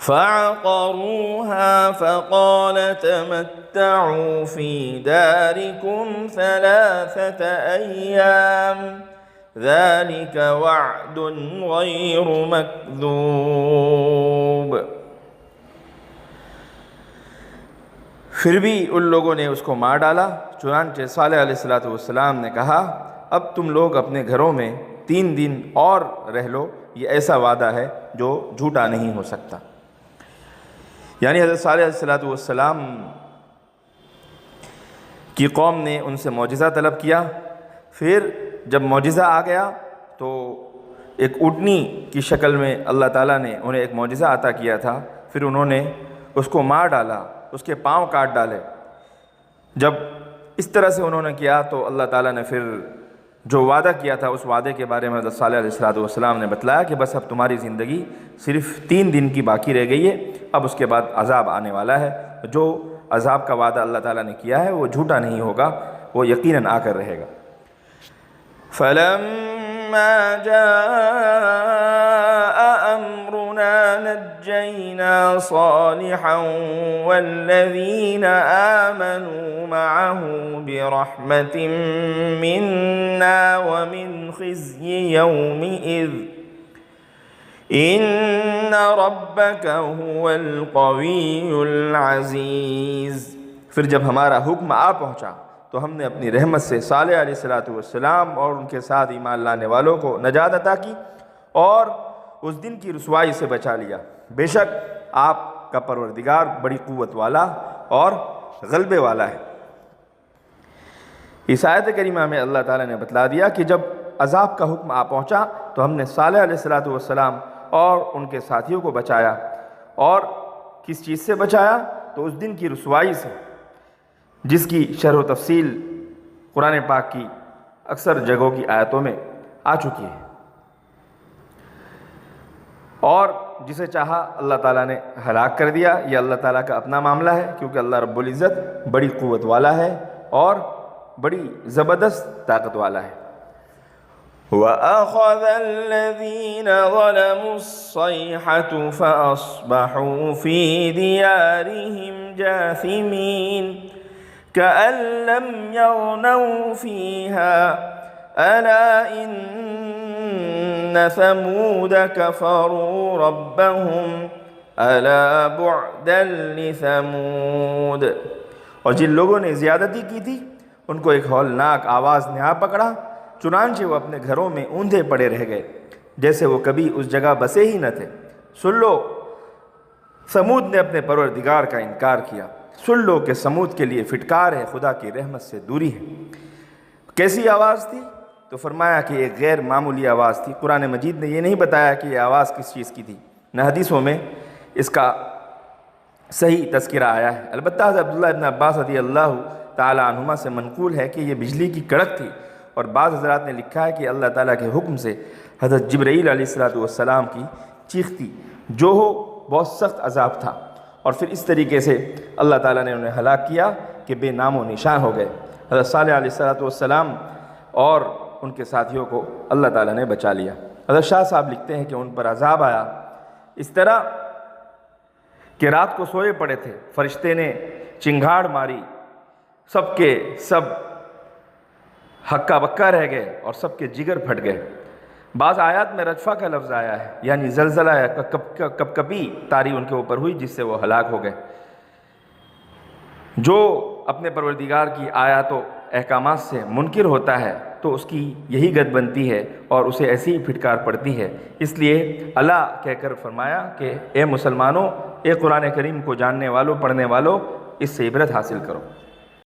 فعقروها فقال تمتعوا في داركم 3 أيام ذلك وعد غير مكذوب۔ پھر بھی ان لوگوں نے اس کو مار ڈالا، چنانچہ صالح علیہ السلام نے کہا اب تم لوگ اپنے گھروں میں 3 دن اور رہ لو، یہ ایسا وعدہ ہے جو جھوٹا نہیں ہو سکتا۔ یعنی حضرت صالح علیہ السلام کی قوم نے ان سے معجزہ طلب کیا، پھر جب معجزہ آ گیا تو ایک اونٹنی کی شکل میں اللہ تعالیٰ نے انہیں ایک معجزہ عطا کیا تھا، پھر انہوں نے اس کو مار ڈالا، اس کے پاؤں کاٹ ڈالے۔ جب اس طرح سے انہوں نے کیا تو اللہ تعالیٰ نے پھر جو وعدہ کیا تھا اس وعدے کے بارے میں حضرت صالح علیہ السلام نے بتلایا کہ بس اب تمہاری زندگی صرف 3 دن کی باقی رہ گئی ہے، اب اس کے بعد عذاب آنے والا ہے، جو عذاب کا وعدہ اللہ تعالیٰ نے کیا ہے وہ جھوٹا نہیں ہوگا، وہ یقیناً آ کر رہے گا۔ فَلَمَّا جَاءَ أَمْرُنَا نَجَّيْنَا صَالِحًا وَالَّذِينَ آمَنُوا مَعَهُ بِرَحْمَةٍ مِنَّا وَمِنْ خِزْيِ يَوْمِئِذٍ إِنَّ رَبَّكَ هُوَ الْقَوِيُّ الْعَزِيزُ۔ پھر جب ہمارا حکم آ پہنچا تو ہم نے اپنی رحمت سے صالح علیہ السلام اور ان کے ساتھ ایمان لانے والوں کو نجات عطا کی اور اس دن کی رسوائی سے بچا لیا۔ بے شک آپ کا پروردگار بڑی قوت والا اور غلبے والا ہے۔ اس آیت کریمہ میں اللہ تعالیٰ نے بتلا دیا کہ جب عذاب کا حکم آ پہنچا تو ہم نے صالح علیہ السلام اور ان کے ساتھیوں کو بچایا، اور کس چیز سے بچایا؟ تو اس دن کی رسوائی سے، جس کی شرح و تفصیل قرآن پاک کی اکثر جگہوں کی آیتوں میں آ چکی ہے، اور جسے چاہا اللہ تعالیٰ نے ہلاک کر دیا۔ یہ اللہ تعالیٰ کا اپنا معاملہ ہے، کیونکہ اللہ رب العزت بڑی قوت والا ہے اور بڑی زبردست طاقت والا ہے۔ وَأَخَذَ الَّذِينَ ظَلَمُوا الصَّيْحَةُ فَأَصْبَحُوا فِي دِيَارِهِمْ جَاثِمِينَ كَأَن لَّمْ يَغْنَوْا فِيهَا أَلَا إِنَّ ثَمُودَ كَفَرُوا رَبَّهُمْ أَلَا بُعْدًا لِثَمُودَ۔ اور جن لوگوں نے زیادتی کی تھی ان کو ایک ہولناک آواز نے آ پکڑا، چنانچہ وہ اپنے گھروں میں اوندھے پڑے رہ گئے، جیسے وہ کبھی اس جگہ بسے ہی نہ تھے۔ سن لو، سمود نے اپنے پروردگار کا انکار کیا، سن لو کہ سمود کے لیے فٹکار ہے، خدا کی رحمت سے دوری ہے۔ کیسی آواز تھی؟ تو فرمایا کہ ایک غیر معمولی آواز تھی۔ قرآن مجید نے یہ نہیں بتایا کہ یہ آواز کس چیز کی تھی، نہ حدیثوں میں اس کا صحیح تذکرہ آیا ہے۔ البتہ حضرت عبداللہ ابن عباس رضی اللہ تعالی عنہما سے منقول ہے کہ یہ بجلی کی کڑک تھی، اور بعض حضرات نے لکھا ہے کہ اللہ تعالیٰ کے حکم سے حضرت جبرائیل علیہ السلام کی چیخ تھی، جو ہو بہت سخت عذاب تھا، اور پھر اس طریقے سے اللہ تعالیٰ نے انہیں ہلاک کیا کہ بے نام و نشان ہو گئے۔ حضرت صالح علیہ السلام اور ان کے ساتھیوں کو اللہ تعالیٰ نے بچا لیا۔ حضرت شاہ صاحب لکھتے ہیں کہ ان پر عذاب آیا اس طرح کہ رات کو سوئے پڑے تھے، فرشتے نے چنگھاڑ ماری، سب کے سب ہکا بکا رہ گئے اور سب کے جگر پھٹ گئے۔ بعض آیات میں رجفہ کا لفظ آیا ہے، یعنی زلزلہ یا کپکپی طاری ان کے اوپر ہوئی جس سے وہ ہلاک ہو گئے۔ جو اپنے پروردگار کی آیات و احکامات سے منکر ہوتا ہے تو اس کی یہی گت بنتی ہے اور اسے ایسی ہی پھٹکار پڑتی ہے۔ اس لیے اللہ کہہ کر فرمایا کہ اے مسلمانوں، اے قرآن کریم کو جاننے والوں، پڑھنے والوں، اس سے عبرت حاصل کرو۔